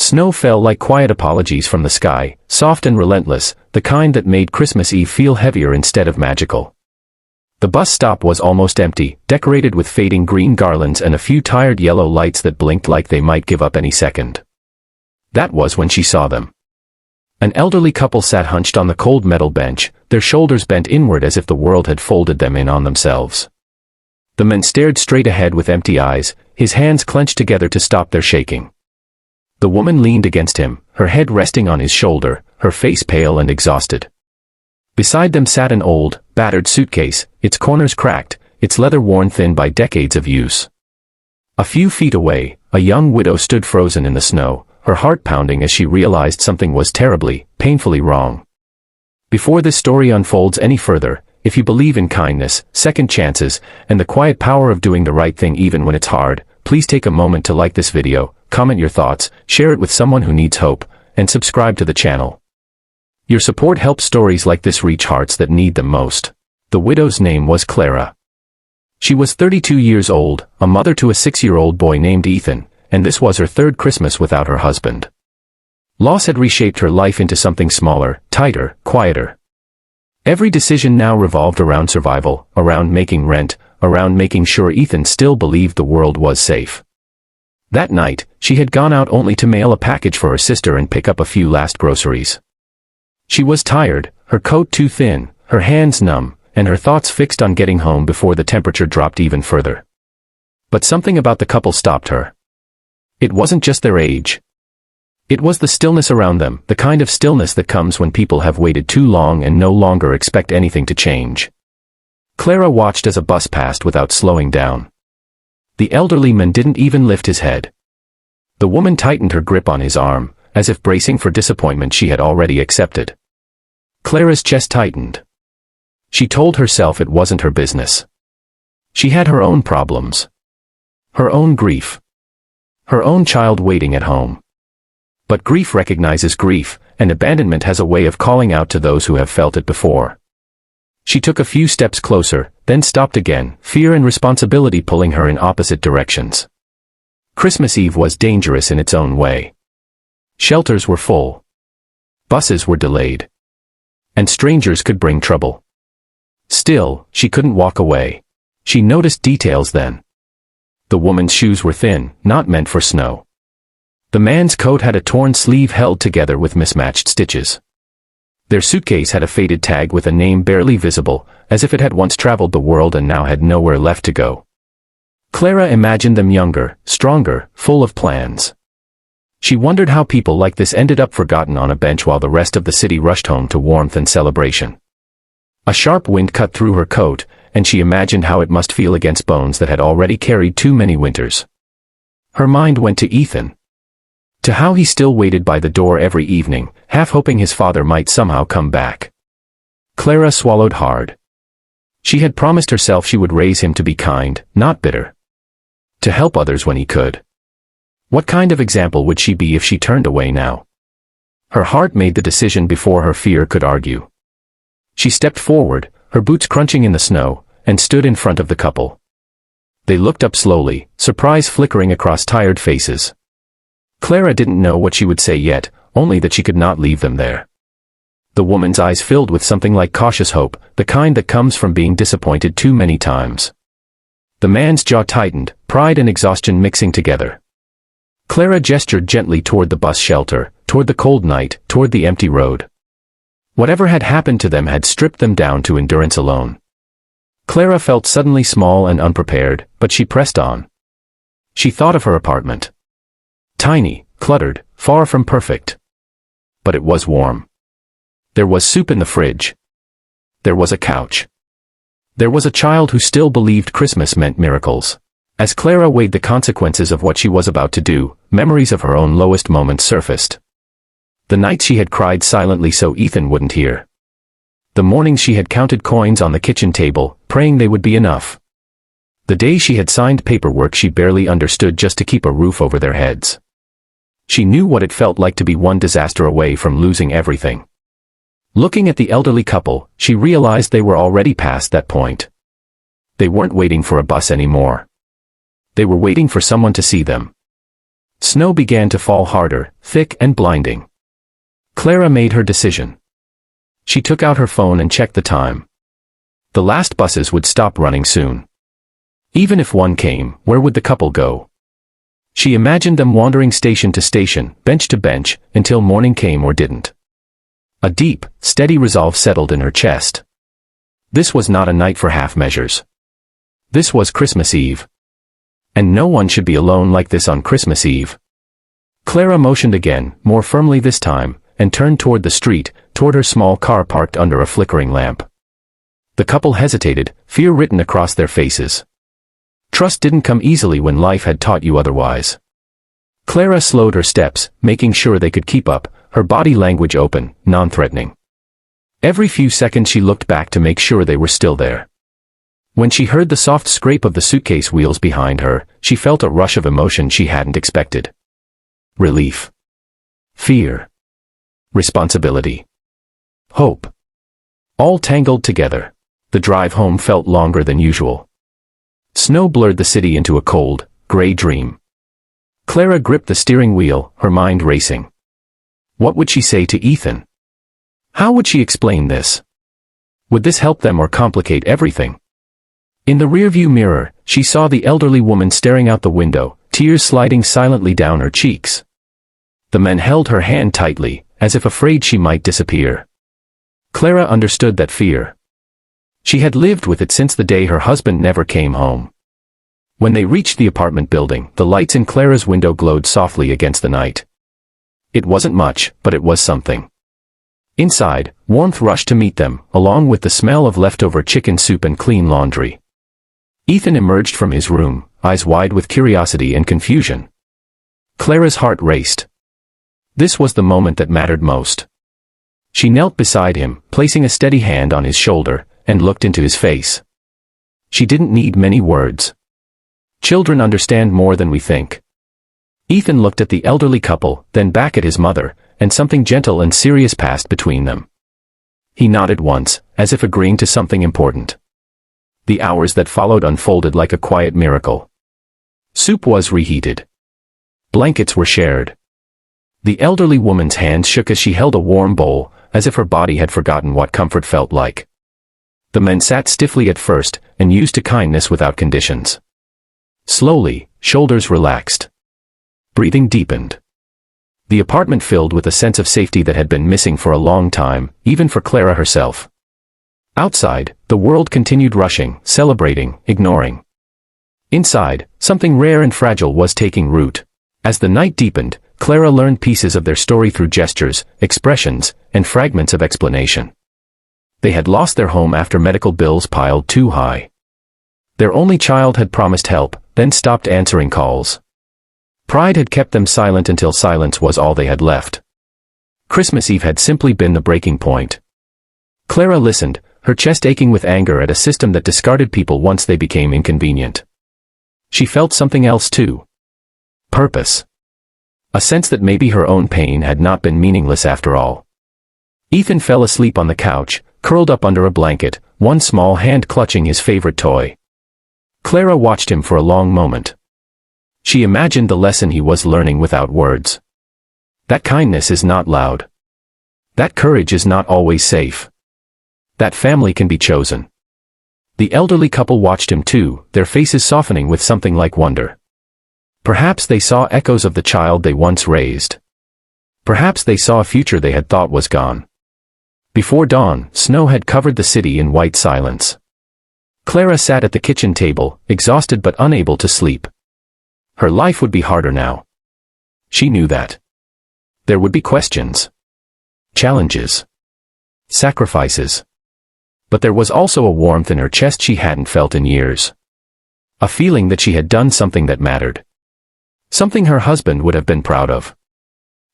snow fell like quiet apologies from the sky, soft and relentless, the kind that made Christmas Eve feel heavier instead of magical. The bus stop was almost empty, decorated with fading green garlands and a few tired yellow lights that blinked like they might give up any second. That was when she saw them. An elderly couple sat hunched on the cold metal bench, their shoulders bent inward as if the world had folded them in on themselves. The man stared straight ahead with empty eyes, his hands clenched together to stop their shaking. The woman leaned against him, her head resting on his shoulder, her face pale and exhausted. Beside them sat an old, battered suitcase, its corners cracked, its leather worn thin by decades of use. A few feet away, a young widow stood frozen in the snow, her heart pounding as she realized something was terribly, painfully wrong. Before this story unfolds any further, if you believe in kindness, second chances, and the quiet power of doing the right thing even when it's hard, please take a moment to like this video, comment your thoughts, share it with someone who needs hope, and subscribe to the channel. Your support helps stories like this reach hearts that need them most. The widow's name was Clara. She was 32 years old, a mother to a 6-year-old boy named Ethan, and this was her third Christmas without her husband. Loss had reshaped her life into something smaller, tighter, quieter. Every decision now revolved around survival, around making rent, around making sure Ethan still believed the world was safe. That night, she had gone out only to mail a package for her sister and pick up a few last groceries. She was tired, her coat too thin, her hands numb, and her thoughts fixed on getting home before the temperature dropped even further. But something about the couple stopped her. It wasn't just their age. It was the stillness around them, the kind of stillness that comes when people have waited too long and no longer expect anything to change. Clara watched as a bus passed without slowing down. The elderly man didn't even lift his head. The woman tightened her grip on his arm, as if bracing for disappointment she had already accepted. Clara's chest tightened. She told herself it wasn't her business. She had her own problems. Her own grief. Her own child waiting at home. But grief recognizes grief, and abandonment has a way of calling out to those who have felt it before. She took a few steps closer, then stopped again, fear and responsibility pulling her in opposite directions. Christmas Eve was dangerous in its own way. Shelters were full. Buses were delayed. And strangers could bring trouble. Still, she couldn't walk away. She noticed details then. The woman's shoes were thin, not meant for snow. The man's coat had a torn sleeve held together with mismatched stitches. Their suitcase had a faded tag with a name barely visible, as if it had once traveled the world and now had nowhere left to go. Clara imagined them younger, stronger, full of plans. She wondered how people like this ended up forgotten on a bench while the rest of the city rushed home to warmth and celebration. A sharp wind cut through her coat, and she imagined how it must feel against bones that had already carried too many winters. Her mind went to Ethan. To how he still waited by the door every evening, half hoping his father might somehow come back. Clara swallowed hard. She had promised herself she would raise him to be kind, not bitter. To help others when he could. What kind of example would she be if she turned away now? Her heart made the decision before her fear could argue. She stepped forward, her boots crunching in the snow, and stood in front of the couple. They looked up slowly, surprise flickering across tired faces. Clara didn't know what she would say yet, only that she could not leave them there. The woman's eyes filled with something like cautious hope, the kind that comes from being disappointed too many times. The man's jaw tightened, pride and exhaustion mixing together. Clara gestured gently toward the bus shelter, toward the cold night, toward the empty road. Whatever had happened to them had stripped them down to endurance alone. Clara felt suddenly small and unprepared, but she pressed on. She thought of her apartment. Tiny, cluttered, far from perfect. But it was warm. There was soup in the fridge. There was a couch. There was a child who still believed Christmas meant miracles. As Clara weighed the consequences of what she was about to do, memories of her own lowest moments surfaced. The nights she had cried silently so Ethan wouldn't hear. The mornings she had counted coins on the kitchen table, praying they would be enough. The days she had signed paperwork she barely understood just to keep a roof over their heads. She knew what it felt like to be one disaster away from losing everything. Looking at the elderly couple, she realized they were already past that point. They weren't waiting for a bus anymore. They were waiting for someone to see them. Snow began to fall harder, thick and blinding. Clara made her decision. She took out her phone and checked the time. The last buses would stop running soon. Even if one came, where would the couple go? She imagined them wandering station to station, bench to bench, until morning came or didn't. A deep, steady resolve settled in her chest. This was not a night for half measures. This was Christmas Eve. And no one should be alone like this on Christmas Eve. Clara motioned again, more firmly this time, and turned toward the street, toward her small car parked under a flickering lamp. The couple hesitated, fear written across their faces. Trust didn't come easily when life had taught you otherwise. Clara slowed her steps, making sure they could keep up, her body language open, non-threatening. Every few seconds she looked back to make sure they were still there. When she heard the soft scrape of the suitcase wheels behind her, she felt a rush of emotion she hadn't expected. Relief. Fear. Responsibility. Hope. All tangled together. The drive home felt longer than usual. Snow blurred the city into a cold, gray dream. Clara gripped the steering wheel, her mind racing. What would she say to Ethan? How would she explain this? Would this help them or complicate everything? In the rearview mirror, she saw the elderly woman staring out the window, tears sliding silently down her cheeks. The men held her hand tightly, as if afraid she might disappear. Clara understood that fear. She had lived with it since the day her husband never came home. When they reached the apartment building, the lights in Clara's window glowed softly against the night. It wasn't much, but it was something. Inside, warmth rushed to meet them, along with the smell of leftover chicken soup and clean laundry. Ethan emerged from his room, eyes wide with curiosity and confusion. Clara's heart raced. This was the moment that mattered most. She knelt beside him, placing a steady hand on his shoulder, and looked into his face. She didn't need many words. Children understand more than we think. Ethan looked at the elderly couple, then back at his mother, and something gentle and serious passed between them. He nodded once, as if agreeing to something important. The hours that followed unfolded like a quiet miracle. Soup was reheated. Blankets were shared. The elderly woman's hands shook as she held a warm bowl, as if her body had forgotten what comfort felt like. The men sat stiffly at first, and used to kindness without conditions. Slowly, shoulders relaxed. Breathing deepened. The apartment filled with a sense of safety that had been missing for a long time, even for Clara herself. Outside, the world continued rushing, celebrating, ignoring. Inside, something rare and fragile was taking root. As the night deepened, Clara learned pieces of their story through gestures, expressions, and fragments of explanation. They had lost their home after medical bills piled too high. Their only child had promised help, then stopped answering calls. Pride had kept them silent until silence was all they had left. Christmas Eve had simply been the breaking point. Clara listened, her chest aching with anger at a system that discarded people once they became inconvenient. She felt something else too. Purpose. A sense that maybe her own pain had not been meaningless after all. Ethan fell asleep on the couch, curled up under a blanket, one small hand clutching his favorite toy. Clara watched him for a long moment. She imagined the lesson he was learning without words. That kindness is not loud. That courage is not always safe. That family can be chosen. The elderly couple watched him too, their faces softening with something like wonder. Perhaps they saw echoes of the child they once raised. Perhaps they saw a future they had thought was gone. Before dawn, snow had covered the city in white silence. Clara sat at the kitchen table, exhausted but unable to sleep. Her life would be harder now. She knew that. There would be questions. Challenges. Sacrifices. But there was also a warmth in her chest she hadn't felt in years. A feeling that she had done something that mattered. Something her husband would have been proud of.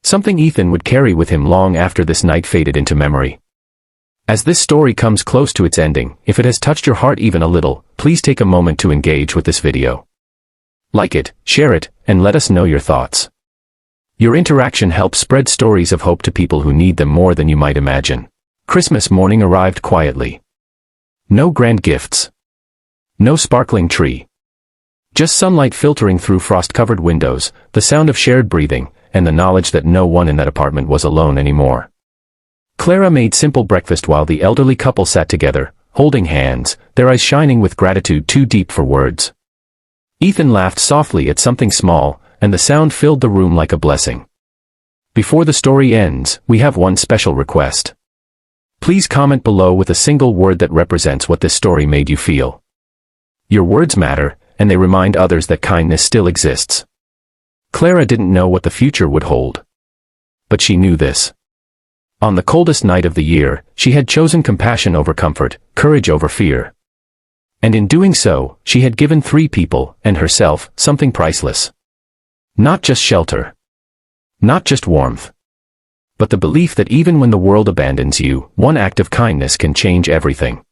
Something Ethan would carry with him long after this night faded into memory. As this story comes close to its ending, if it has touched your heart even a little, please take a moment to engage with this video. Like it, share it, and let us know your thoughts. Your interaction helps spread stories of hope to people who need them more than you might imagine. Christmas morning arrived quietly. No grand gifts. No sparkling tree. Just sunlight filtering through frost-covered windows, the sound of shared breathing, and the knowledge that no one in that apartment was alone anymore. Clara made simple breakfast while the elderly couple sat together, holding hands, their eyes shining with gratitude too deep for words. Ethan laughed softly at something small, and the sound filled the room like a blessing. Before the story ends, we have one special request. Please comment below with a single word that represents what this story made you feel. Your words matter, and they remind others that kindness still exists. Clara didn't know what the future would hold. But she knew this. On the coldest night of the year, she had chosen compassion over comfort, courage over fear. And in doing so, she had given 3 people, and herself, something priceless. Not just shelter. Not just warmth. But the belief that even when the world abandons you, one act of kindness can change everything.